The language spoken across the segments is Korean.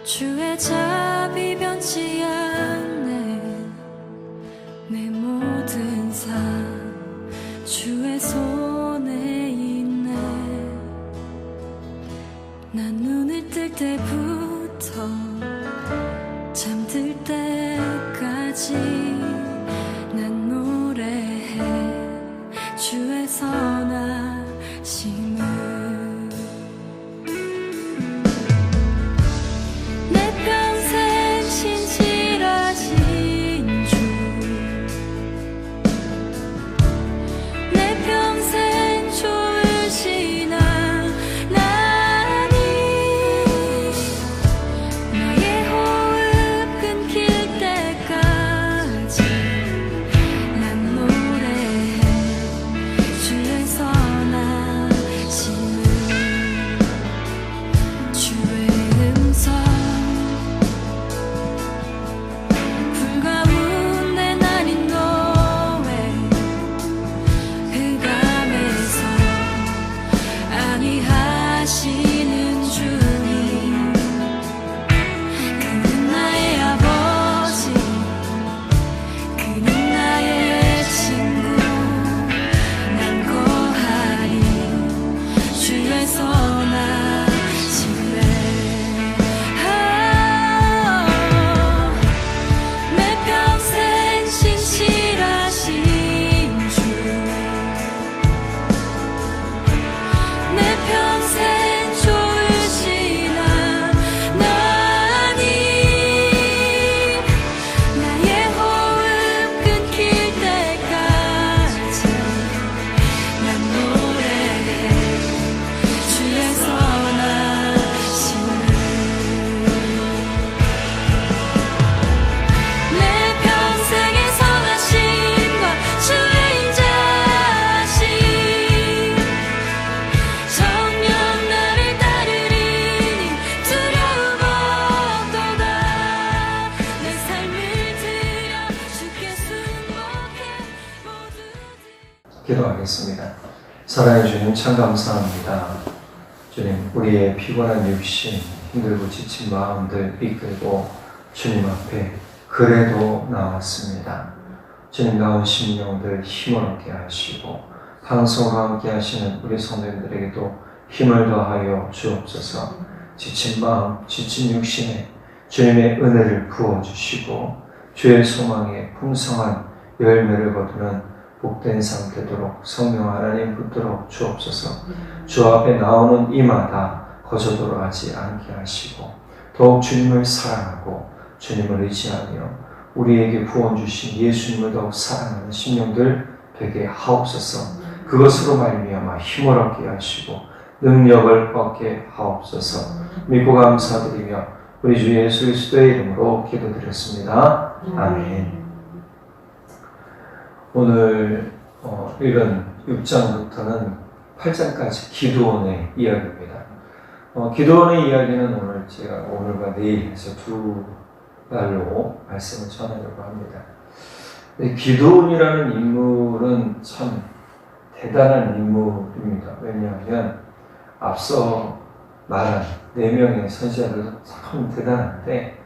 주의 자비 변치 않네. 내 모든 삶 주의 손에 있네. 난 눈을 뜰 때부터 잠들 때까지 난 노래해 주의 선하심을. 내 평생 신실하신 주, 내 평생 좋으신 하나님, 나의 호흡 끊길 때까지 난 노래해 주의 선하심을. 주의 음성 불 가운데 나린 너의 흑암에서 안위하시는 주님, 그는 나의 아버지, 그는 나의 친구. 난 거하리 주의 선하심에. 내 평생 신실하신 주, 내 평생 좋으신 하나님, 나의 호흡 끊길 때까지 난 노래해 주의 선하심을. 내 평생의 선하심과 주의 인자하심, 정녕 나를 따르리니 두려움 없도다. 내 삶을 드려 주께 순복해 모두. 기도하겠습니다. 사랑해 주님, 참 감사합니다. 주님, 우리의 피곤한 육신, 힘들고 지친 마음들 이끌고 주님 앞에 그래도 나왔습니다. 주님, 나온 심령들 힘을 얻게 하시고 방송으로 함께 하시는 우리 성도님들에게도 힘을 더하여 주옵소서. 지친 마음, 지친 육신에 주님의 은혜를 부어주시고 주의 소망에 풍성한 열매를 거두는 복된 삶 되도록 성령 하나님 붙들어 주옵소서. 주 앞에 나오는 이마다 거저도록 하지 않게 하시고 더욱 주님을 사랑하고 주님을 의지하며 우리에게 구원 주신 예수님을 더욱 사랑하는 심령들 되게 하옵소서. 그것으로 말미암아 힘을 얻게 하시고 능력을 얻게 하옵소서. 믿고 감사드리며 우리 주 예수 그리스도의 이름으로 기도드렸습니다. 아멘. 오늘 읽은 6장부터는 8장까지 기드온의 이야기입니다. 기드온의 이야기는 오늘 제가 오늘과 내일 해서 두 날로 말씀을 전하려고 합니다. 기드온이라는 인물은 참 대단한 인물입니다. 왜냐하면 앞서 말한 4명의 선지자들도 참 대단한데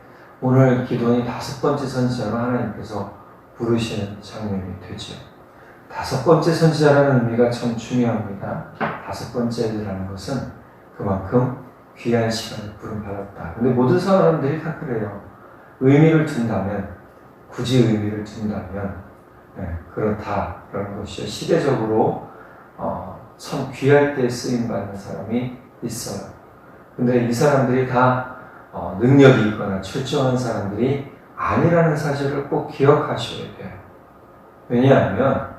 오늘 기드온이 5번째 선지자로 하나님께서 부르시는 장면이 되죠. 5번째 선지자라는 의미가 참 중요합니다. 5번째라는 것은 그만큼 귀한 시간을 부름받았다. 근데 모든 사람들이 다 그래요. 의미를 둔다면, 굳이 의미를 둔다면 그렇다라는 것이요. 시대적으로 참 귀할 때 쓰임받는 사람이 있어요. 근데 이 사람들이 다 능력이 있거나 출중한 사람들이 아니라는 사실을 꼭 기억하셔야 돼요. 왜냐하면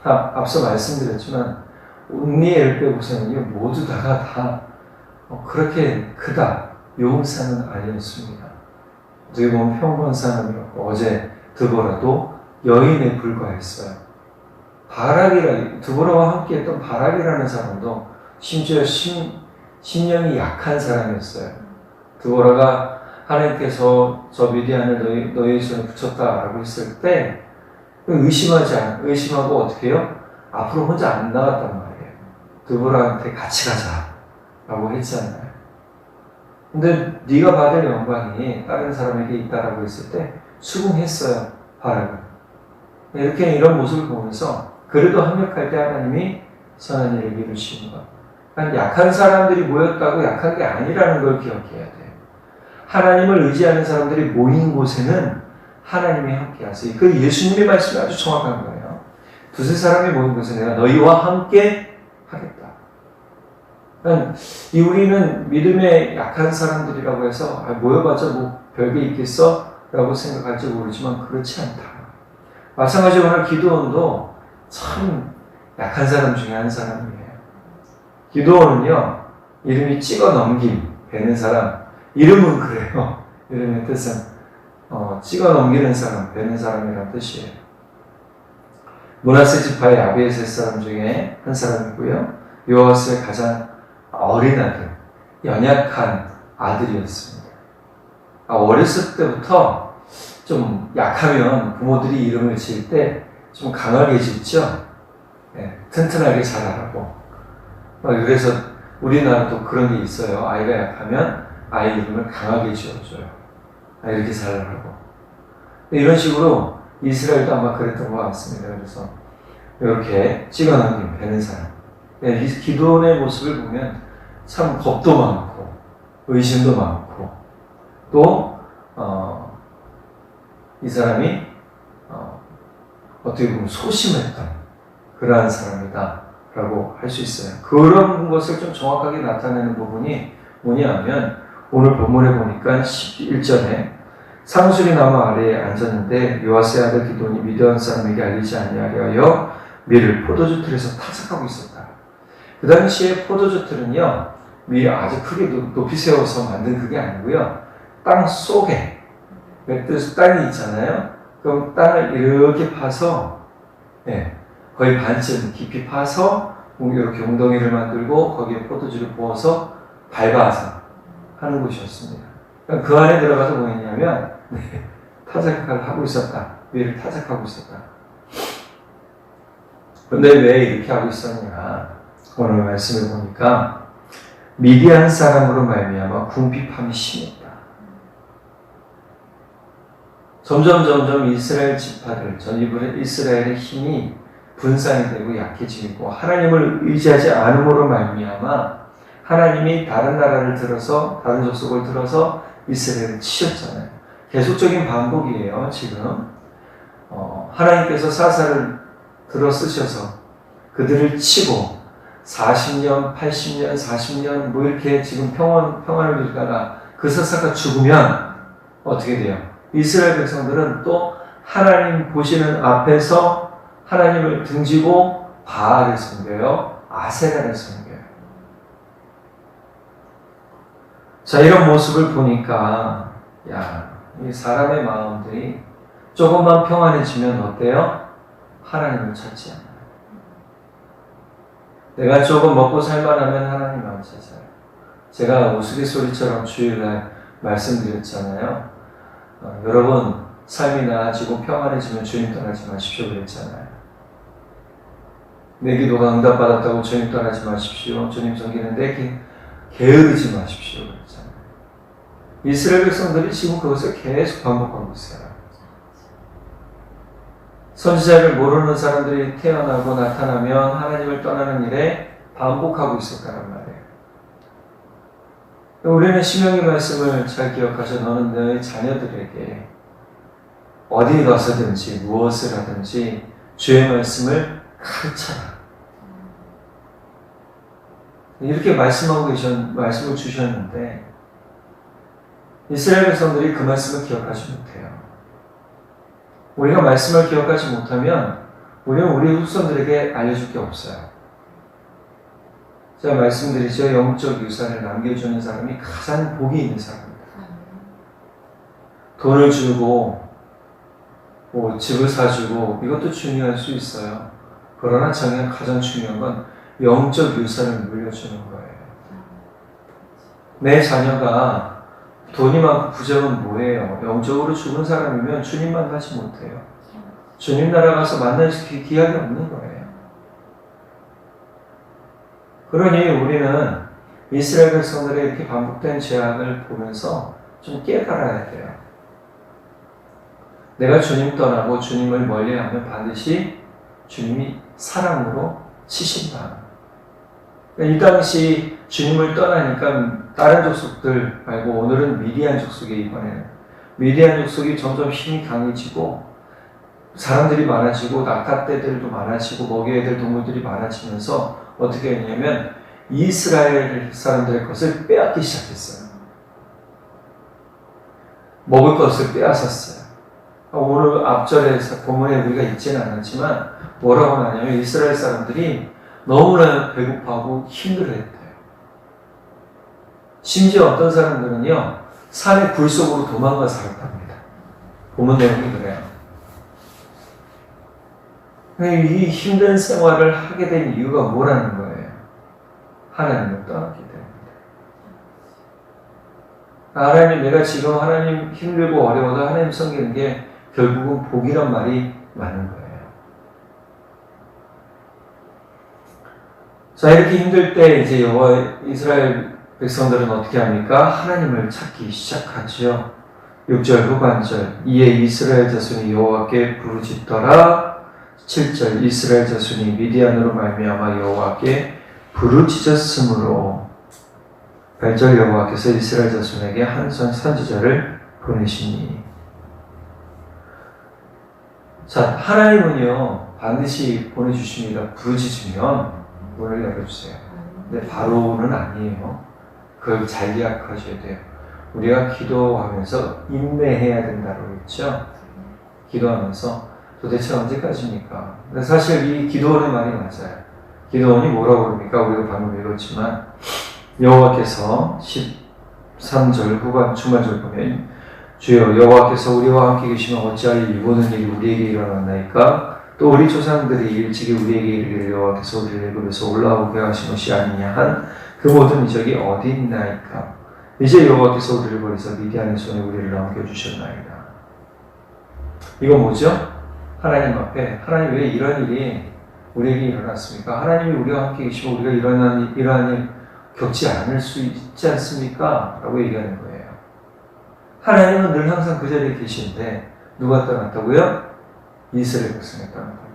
앞서 말씀드렸지만 온니엘 빼고서는요 모두 다 그렇게 크다 용사는 아니었습니다. 어떻게 보면 평범한 사람이었고 어제 드보라도 여인에 불과했어요. 드보라와 함께했던 바락이라는 사람도 심지어 신령이 약한 사람이었어요. 드보라가 하나님께서 저 미디안을 너희 손에 붙였다라고 했을 때 의심하고 어떻게 해요? 앞으로 혼자 안 나갔단 말이에요. 드보라한테 같이 가자라고 했잖아요. 근데 네가 받을 영광이 다른 사람에게 있다라고 했을 때 수긍했어요. 바라고. 이렇게 이런 모습을 보면서 그래도 합력할 때 하나님이 선한 일을 이루시는 것. 그러니까 약한 사람들이 모였다고 약한 게 아니라는 걸 기억해야 돼요. 하나님을 의지하는 사람들이 모인 곳에는 하나님이 함께 하세요. 그 예수님의 말씀이 아주 정확한 거예요. 두세 사람이 모인 곳에 내가 너희와 함께 하겠다. 그러니까 우리는 믿음에 약한 사람들이라고 해서 모여봤자 뭐 별게 있겠어? 라고 생각할지 모르지만 그렇지 않다. 마찬가지로 오늘 기도원도 참 약한 사람 중에 한 사람이에요. 기도원은요, 이름이 찍어 넘김, 베는 사람. 이름은 그래요. 이름의 뜻은 찍어 넘기는 사람, 베는 사람이라는 뜻이에요. 므낫세 지파의 아비에셀 사람 중에 한 사람이고요. 요아스의 가장 어린 아들, 연약한 아들이었습니다. 어렸을 때부터 좀 약하면 부모들이 이름을 지을 때 좀 강하게 짓죠. 네, 튼튼하게 자라라고. 그래서 우리나라도 그런 게 있어요. 아이가 약하면 아이 이름을 강하게 지어줘요. 이렇게 자라라고. 이런 식으로 이스라엘도 아마 그랬던 것 같습니다. 그래서 이렇게 찍어넘긴 베는 사람. 이 기도원의 모습을 보면 참 겁도 많고 의심도 많고 또 이 사람이 어떻게 보면 소심했던 그러한 사람이다 라고 할 수 있어요. 그런 것을 좀 정확하게 나타내는 부분이 뭐냐면 오늘 본문에 보니까 11절에 상수리 나무 아래에 앉았는데 요아스의 아들 기드온이 미디안 사람에게 알리지 아니하려 밀을 포도주 틀에서 타작하고 있었다. 그 당시에 포도주 틀은요, 밀을 아주 크게 높이 세워서 만든 그게 아니고요, 땅 속에 땅이 있잖아요. 그럼 땅을 이렇게 파서 거의 반쯤 깊이 파서 이렇게 웅덩이를 만들고 거기에 포도주를 부어서 밟아서 하는 곳이었습니다. 그 안에 들어가서 뭐 했냐면 타작을 하고 있었다. 밀을 타작하고 있었다. 그런데 왜 이렇게 하고 있었냐? 오늘 말씀을 보니까 미디안 사람으로 말미암아 궁핍함이 심했다. 점점 이스라엘 지파들, 전입을 이스라엘의 힘이 분산이 되고 약해지고 하나님을 의지하지 않음으로 말미암아 하나님이 다른 나라를 들어서 다른 족속을 들어서 이스라엘을 치셨잖아요. 계속적인 반복이에요. 지금 하나님께서 사사를 들어 쓰셔서 그들을 치고 40년, 80년, 40년 뭐 이렇게 지금 평안을 누리다가 그 사사가 죽으면 어떻게 돼요? 이스라엘 백성들은 또 하나님 보시는 앞에서 하나님을 등지고 바알을 섬겨요. 아세라를 섬겨요. 자, 이런 모습을 보니까 이 사람의 마음들이 조금만 평안해지면 어때요? 하나님을 찾지 않아요. 내가 조금 먹고 살만하면 하나님만 찾아요. 제가 우스갯소리처럼 주일날 말씀드렸잖아요. 여러분 삶이 나아지고 평안해지면 주님 떠나지 마십시오 그랬잖아요. 내 기도가 응답받았다고 주님 떠나지 마십시오. 주님 섬기는데 게으르지 마십시오 그랬잖아요. 이스라엘 백성들이 지금 그것을 계속 반복하고 있어요. 선지자를 모르는 사람들이 태어나고 나타나면 하나님을 떠나는 일에 반복하고 있었다는 말이에요. 우리는 신명기 말씀을 잘 기억하셔. 너는 너희 자녀들에게 어디 가서든지 무엇을 하든지 주의 말씀을 가르쳐라. 이렇게 말씀을 주셨는데 이스라엘 백성들이 그 말씀을 기억하지 못해요. 우리가 말씀을 기억하지 못하면 우리는 우리 후손들에게 알려줄 게 없어요. 제가 말씀드리죠. 영적 유산을 남겨주는 사람이 가장 복이 있는 사람입니다. 돈을 주고 뭐 집을 사주고 이것도 중요할 수 있어요. 그러나 가장 중요한 건 영적 유산을 물려주는 거예요. 내 자녀가 돈이 많고 부자는 뭐예요? 영적으로 죽은 사람이면 주님 만나지 못해요. 주님 나라 가서 만날 기약이 없는 거예요. 그러니 우리는 이스라엘 백성들의 이렇게 반복된 죄악을 보면서 좀 깨달아야 돼요. 내가 주님 떠나고 주님을 멀리하면 반드시 주님이 사랑으로 치신다. 이 당시 주님을 떠나니까 다른 족속들 말고 오늘은 미디안 족속에 이번에는 미디안 족속이 점점 힘이 강해지고 사람들이 많아지고 낙타떼들도 많아지고 먹여야 될 동물들이 많아지면서 어떻게 했냐면 이스라엘 사람들의 것을 빼앗기 시작했어요. 먹을 것을 빼앗았어요. 오늘 앞절에서 본문에 우리가 읽지는 않았지만 뭐라고 하냐면 이스라엘 사람들이 너무나 배고파하고 힘들어했대요. 심지어 어떤 사람들은요 산의 굴 속으로 도망가 살았답니다. 본문 내용이 그래요. 이 힘든 생활을 하게 된 이유가 뭐라는 거예요? 하나님을 떠났기 때문에. 하나님, 내가 지금 하나님 힘들고 어려워도 하나님 섬기는 게 결국은 복이란 말이 맞는 거예요. 자, 이렇게 힘들 때 이제 이스라엘 백성들은 어떻게 합니까? 하나님을 찾기 시작하죠. 6절 후반절 이에 이스라엘 자손이 여호와께 부르짖더라. 7절 이스라엘 자손이 미디안으로 말미암아 여호와께 부르짖었으므로 8절 여호와께서 이스라엘 자손에게 한 선지자를 보내시니. 자, 하나님은요 반드시 보내주십니다. 부르짖으면 문을 열어주세요. 근데 바로는 아니에요. 그걸 잘 기억하셔야 돼요. 우리가 기도하면서 인내해야 된다고 했죠. 기도하면서 도대체 언제까지입니까? 근데 사실 이 기도원의 말이 맞아요. 기도원이 뭐라고 그럽니까? 우리가 방금 읽었지만 여호와께서 13절 후반 중반절 보면 주여 여호와께서 우리와 함께 계시면 어찌하여 이 모든 일이 우리에게 일어났나이까? 또 우리 조상들이 일찍이 우리에게 이르기를 여호와께서 우리를 애굽에서 올라오게 하신 것이 아니냐 한 그 모든 이적이 어디 있나이까? 이제 여호와께서 우리를 버리사 미디안의 손에 우리를 넘겨주셨나이다. 이건 뭐죠? 하나님 앞에 하나님 왜 이런 일이 우리에게 일어났습니까? 하나님이 우리와 함께 계시고 우리가 이러한 일 겪지 않을 수 있지 않습니까? 라고 얘기하는 거예요. 하나님은 늘 항상 그 자리에 계신데 누가 떠났다고요? 이스라엘 백성이 떠났다고요.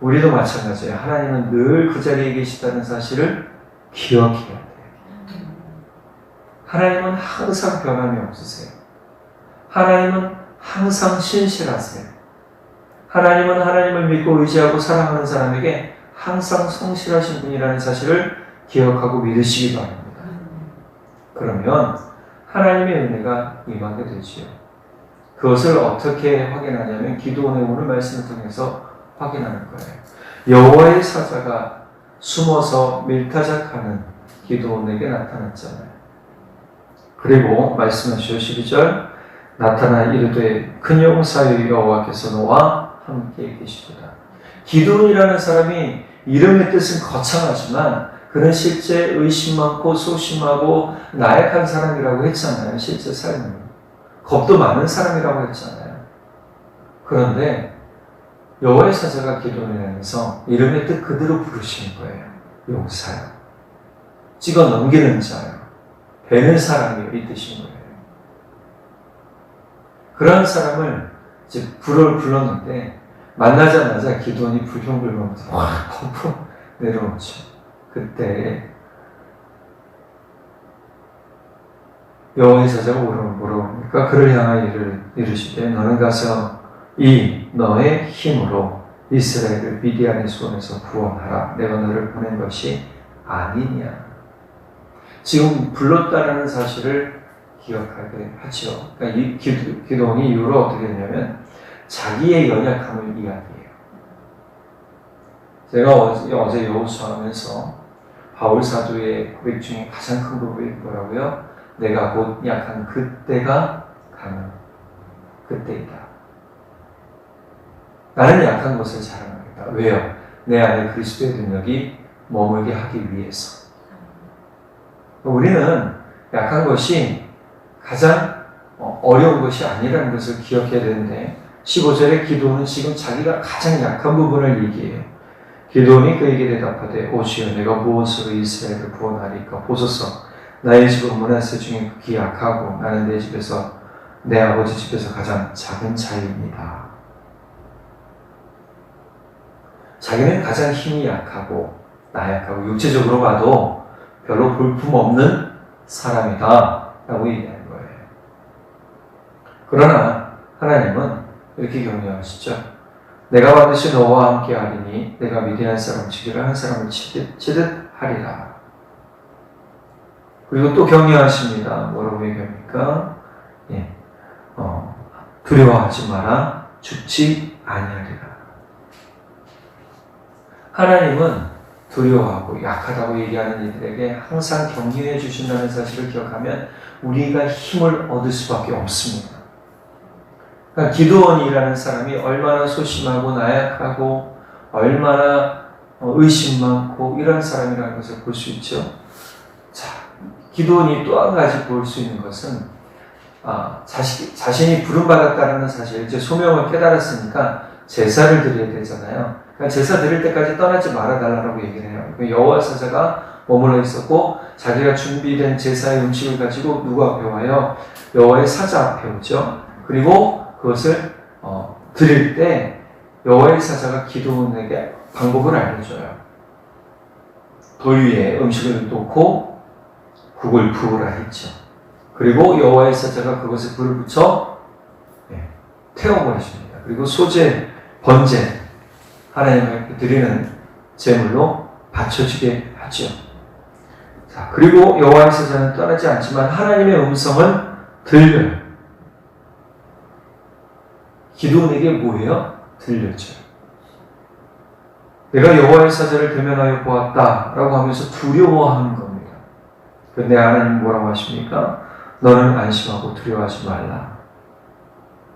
우리도 마찬가지예요. 하나님은 늘 그 자리에 계시다는 사실을 기억해야 돼요. 하나님은 항상 변함이 없으세요. 하나님은 항상 신실하세요. 하나님은 하나님을 믿고 의지하고 사랑하는 사람에게 항상 성실하신 분이라는 사실을 기억하고 믿으시기 바랍니다. 그러면 하나님의 은혜가 임하게 되지요. 그것을 어떻게 확인하냐면 기도원의 오늘 말씀을 통해서 확인하는 거예요. 여호와의 사자가 숨어서 밀타작하는 기도원에게 나타났잖아요. 그리고 말씀하시오 12절 나타나 이르되 큰 용사의 여호와께서 너와 함께 계시도다. 기도원이라는 사람이 이름의 뜻은 거창하지만 그는 실제 의심 많고 소심하고 나약한 사람이라고 했잖아요. 실제 삶은 겁도 많은 사람이라고 했잖아요. 그런데 여호와의 사자가 기도원을 향해서 이름의 뜻 그대로 부르시는 거예요. 용사요. 찍어 넘기는 자요. 배는 사람이요. 이 뜻인 거예요. 그런 사람을 이제 불렀는데 만나자마자 기도원이 불평불만하면서 확 펑펑 내려오죠. 그때 여호와의 사자가 뭐라고 합니까? 그를 향하여 이르시되 너는 가서 이 너의 힘으로 이스라엘을 미디안의 손에서 구원하라. 내가 너를 보낸 것이 아니냐. 지금 불렀다라는 사실을 기억하게 하죠. 그러니까 이 기도원이 이후로 어떻게 했냐면 자기의 연약함을 이야기해요. 제가 어제 여호수아하면서 바울 사도의 고백 중에 가장 큰 고백이 뭐라고요? 내가 곧 약한 그때가 가는 그때이다. 나는 약한 것을 자랑하겠다. 왜요? 내 안에 그리스도의 능력이 머물게 하기 위해서. 우리는 약한 것이 가장 어려운 것이 아니라는 것을 기억해야 되는데 15절의 기도는 지금 자기가 가장 약한 부분을 얘기해요. 기드온이 그에게 대답하되 오시오 내가 무엇으로 이스라엘을 구원하리까 보소서 나의 집은 므낫세 중에 극히 약하고 나는 내 아버지 집에서 가장 작은 자입니다. 자기는 가장 힘이 약하고 나약하고 육체적으로 봐도 별로 볼품없는 사람이다 라고 얘기하는 거예요. 그러나 하나님은 이렇게 격려하시죠. 내가 반드시 너와 함께 하리니 내가 미디안 사람 치기를 한 사람을 치듯 하리라. 그리고 또 격려하십니다. 뭐라고 얘기합니까? 두려워하지 마라. 죽지 아니하리라. 하나님은 두려워하고 약하다고 얘기하는 이들에게 항상 격려해 주신다는 사실을 기억하면 우리가 힘을 얻을 수밖에 없습니다. 그러니까 기드온이라는 사람이 얼마나 소심하고 나약하고 얼마나 의심 많고 이런 사람이라는 것을 볼 수 있죠. 자, 기드온이 또 한 가지 볼 수 있는 것은 자신이 부름받았다는 사실, 이제 소명을 깨달았으니까 제사를 드려야 되잖아요. 그러니까 제사 드릴 때까지 떠나지 말아달라고 얘기를 해요. 여호와 사자가 머물러 있었고 자기가 준비된 제사의 음식을 가지고 누구 앞에 와요? 여호와의 사자 앞에 오죠. 그리고 그것을 드릴 때 여호와의 사자가 기드온에게 방법을 알려줘요. 돌 위에 음식을 놓고 국을 부으라 했죠. 그리고 여호와의 사자가 그것에 불을 붙여 태워버리십니다. 그리고 소제, 번제, 하나님께 드리는 제물로 바쳐지게 하죠. 자, 그리고 여호와의 사자는 떠나지 않지만 하나님의 음성은 들려요. 기드온에게 뭐예요? 들렸죠. 내가 여호와의 사자를 대면하여 보았다라고 하면서 두려워하는 겁니다. 그런데 하나님 뭐라고 하십니까? 너는 안심하고 두려워하지 말라.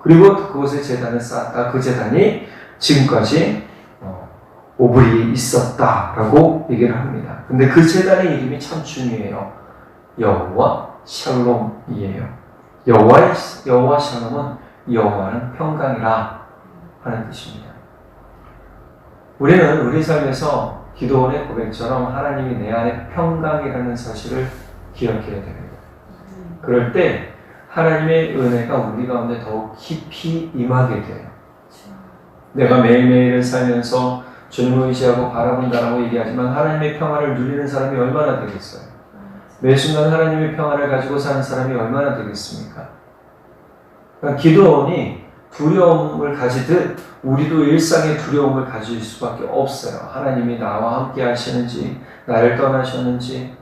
그리고 그곳에 제단을 쌓았다. 그 제단이 지금까지 오브리에 있었다라고 얘기를 합니다. 근데 그 제단의 이름이 참 중요해요. 여호와 샬롬이에요. 여호와 샬롬은 여호와는 평강이라 하는 뜻입니다. 우리는 우리 삶에서 기드온의 고백처럼 하나님이 내 안에 평강이라는 사실을 기억해야 됩니다. 그럴 때 하나님의 은혜가 우리 가운데 더욱 깊이 임하게 돼요. 내가 매일매일을 살면서 주님을 의지하고 바라본다라고 얘기하지만 하나님의 평안을 누리는 사람이 얼마나 되겠어요? 매 순간 하나님의 평안을 가지고 사는 사람이 얼마나 되겠습니까? 그러니까 기드온이 두려움을 가지듯 우리도 일상의 두려움을 가질 수밖에 없어요. 하나님이 나와 함께 하시는지, 나를 떠나셨는지,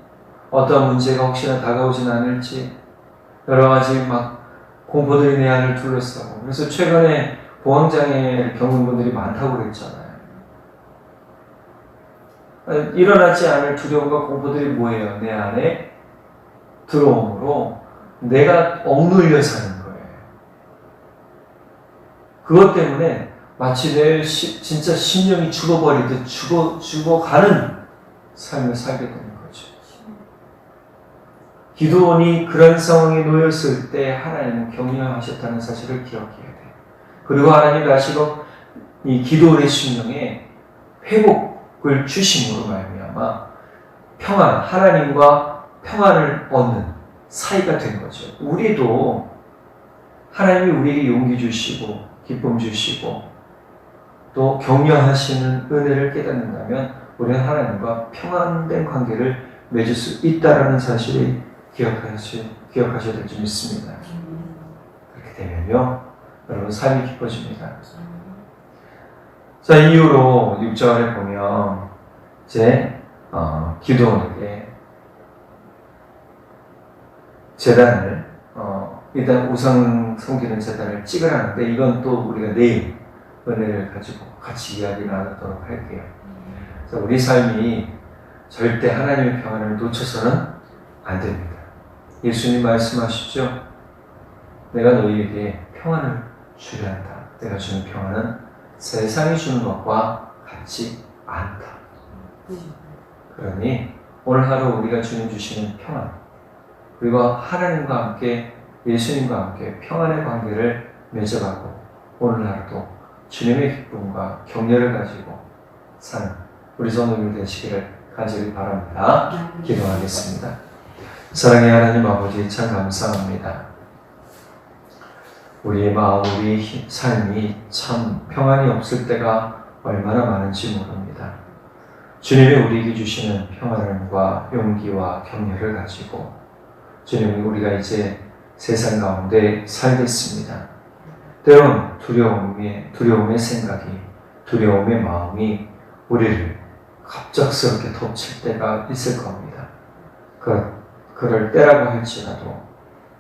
어떤 문제가 혹시나 다가오진 않을지, 여러 가지 공포들이 내 안을 둘러싸고. 그래서 최근에 보황장애를 겪는 분들이 많다고 그랬잖아요. 일어나지 않을 두려움과 공포들이 뭐예요? 내 안에 들어옴으로 내가 억눌려 사는 거예요. 그것 때문에 마치 내 진짜 심령이 죽어버리듯 죽어가는 삶을 살게 되는 거죠. 기드온이 그런 상황에 놓였을 때 하나님은 격려하셨다는 사실을 기억해야 돼요. 그리고 하나님 다시금 이 기드온의 심령에 회복을 주심으로 말미암아 평안, 하나님과 평안을 얻는 사이가 된 거죠. 우리도 하나님이 우리에게 용기 주시고 기쁨 주시고 또 격려하시는 은혜를 깨닫는다면 우리는 하나님과 평안된 관계를 맺을 수 있다는 사실을 기억하셔야 될 줄 믿습니다. 그렇게 되면요 여러분 삶이 기뻐집니다. 자, 이후로 6절에 보면 이제 기드온에게 제단을 일단 우상 섬기는 제단을 찍으라는데 이건 또 우리가 내일 은혜를 가지고 같이 이야기 나누도록 할게요. 자, 우리 삶이 절대 하나님의 평안을 놓쳐서는 안 됩니다. 예수님 말씀하시죠. 내가 너희에게 평안을 주려 한다. 내가 주는 평안은 세상이 주는 것과 같지 않다. 그러니 오늘 하루 우리가 주님 주시는 평안, 그리고 하나님과 함께 예수님과 함께 평안의 관계를 맺어가고 오늘 하루도 주님의 기쁨과 격려를 가지고 사는 우리 성도님 되시기를 간절히 바랍니다. 기도하겠습니다. 사랑의 하나님 아버지, 참 감사합니다. 우리의 마음, 우리의 삶이 참 평안이 없을 때가 얼마나 많은지 모릅니다. 주님이 우리에게 주시는 평안과 용기와 격려를 가지고 주님, 우리가 이제 세상 가운데 살겠습니다. 때론 두려움의 생각이, 두려움의 마음이 우리를 갑작스럽게 덮칠 때가 있을 겁니다. 그럴 때라고 할지라도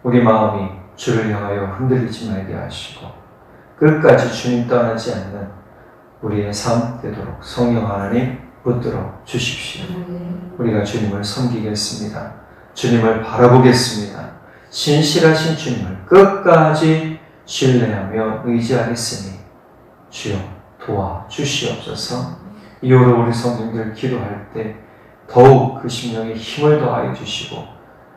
우리 마음이 주를 향하여 흔들리지 말게 하시고 끝까지 주님 떠나지 않는 우리의 삶 되도록 성령 하나님 붙들어 주십시오. 우리가 주님을 섬기겠습니다. 주님을 바라보겠습니다. 신실하신 주님을 끝까지 신뢰하며 의지하겠으니 주여 도와주시옵소서. 이후로 우리 성도님들 기도할 때 더욱 그 심령에 힘을 더하여 주시고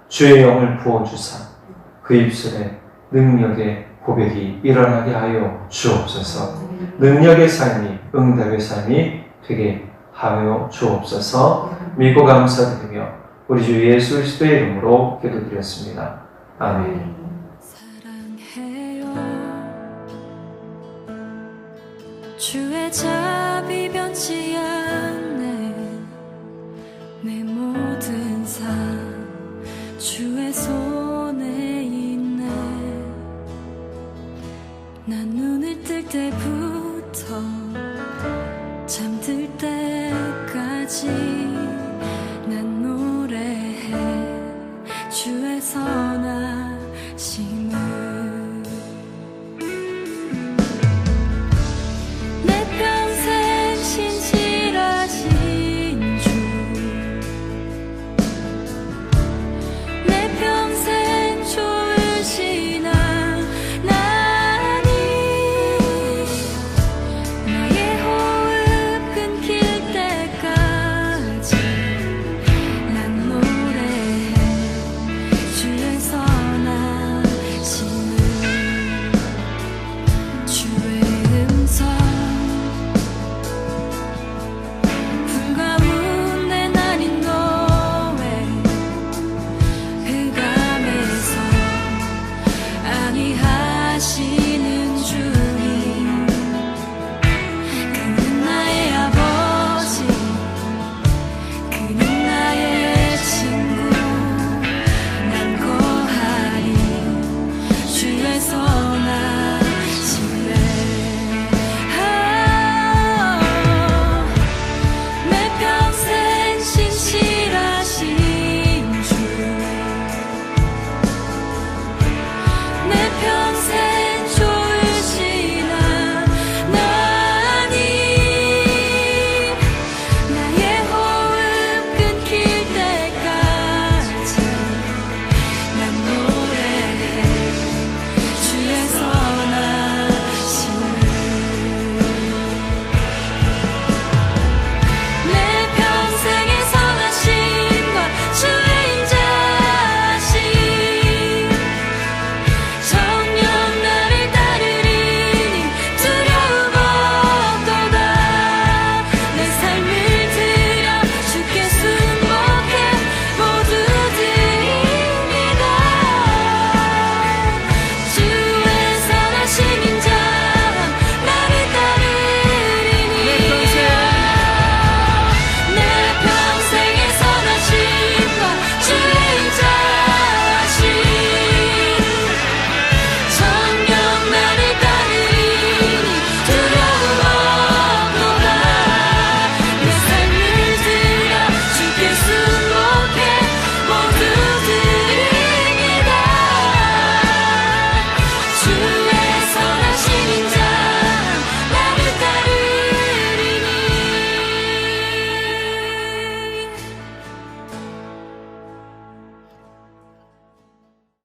주의 영을 부어주사 그 입술에 능력의 고백이 일어나게 하여 주옵소서. 능력의 삶이, 응답의 삶이 되게 하여 주옵소서. 믿고 감사드리며 우리 주 예수 그리스도의 이름으로 기도드렸습니다. 아멘. 사랑해요. 주의 자비 변치 않네. 내 모든 삶 주의 손